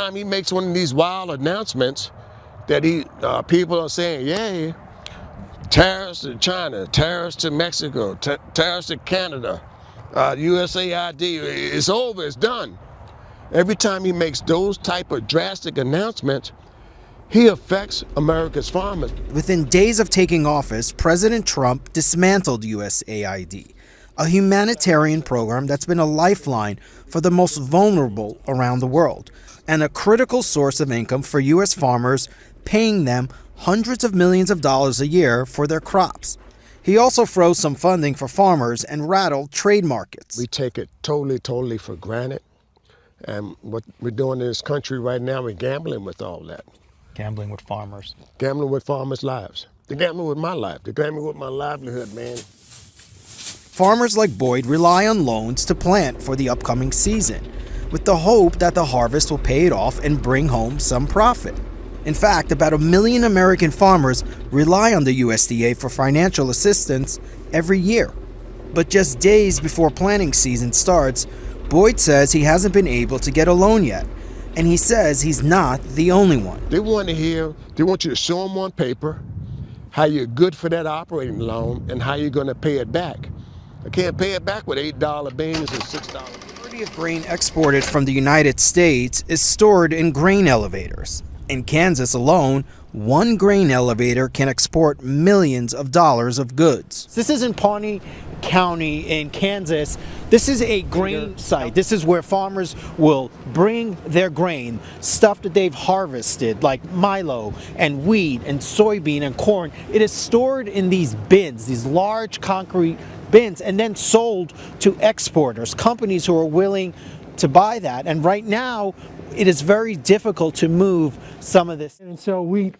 Time he makes one of these wild announcements that people are saying, yay, tariffs to China, tariffs to Mexico, tariffs to Canada, USAID, it's over, it's done. Every time he makes those type of drastic announcements, he affects America's farmers. Within days of taking office, President Trump dismantled USAID, a humanitarian program that's been a lifeline for the most vulnerable around the world, and a critical source of income for U.S. farmers, paying them hundreds of millions of dollars a year for their crops. He also froze some funding for farmers and rattled trade markets. We take it totally for granted. And what we're doing in this country right now, we're gambling with all that. Gambling with farmers. Gambling with farmers' lives. They're gambling with my life. They're gambling with my livelihood, man. Farmers like Boyd rely on loans to plant for the upcoming season, with the hope that the harvest will pay it off and bring home some profit. In fact, about 1 million American farmers rely on the USDA for financial assistance every year. But just days before planting season starts, Boyd says he hasn't been able to get a loan yet, and he says he's not the only one. They want you to show them on paper how you're good for that operating loan and how you're going to pay it back. I can't pay it back with $8 beans and $6. The majority of grain exported from the United States is stored in grain elevators. In Kansas alone, one grain elevator can export millions of dollars of goods. This is in Pawnee County in Kansas. This is a grain site. This is where farmers will bring their grain, stuff that they've harvested, like milo and wheat and soybean and corn. It is stored in these bins, these large concrete bins, and then sold to exporters, companies who are willing to buy that. And right now, it is very difficult to move some of this. And so wheat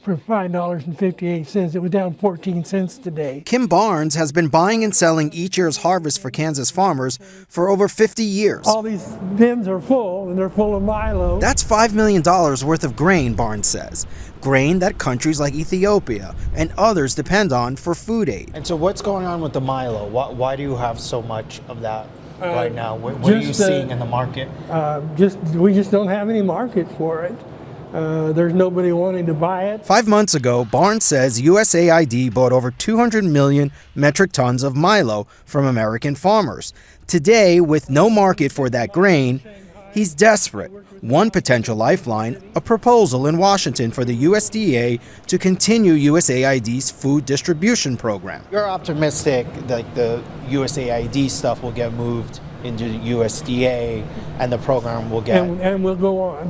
for $5.58. It was down 14 cents today. Kim Barnes has been buying and selling each year's harvest for Kansas farmers for over 50 years. All these bins are full, and they're full of milo. That's $5 million worth of grain, Barnes says. Grain that countries like Ethiopia and others depend on for food aid. And so what's going on with the milo? Why do you have so much of that right now? What are you seeing in the market? We just don't have any market for it. There's nobody wanting to buy it. 5 months ago, Barnes says USAID bought over 200 million metric tons of milo from American farmers. Today, with no market for that grain, he's desperate. One potential lifeline, a proposal in Washington for the USDA to continue USAID's food distribution program. You're optimistic that the USAID stuff will get moved into the USDA and the program will get... And we'll go on.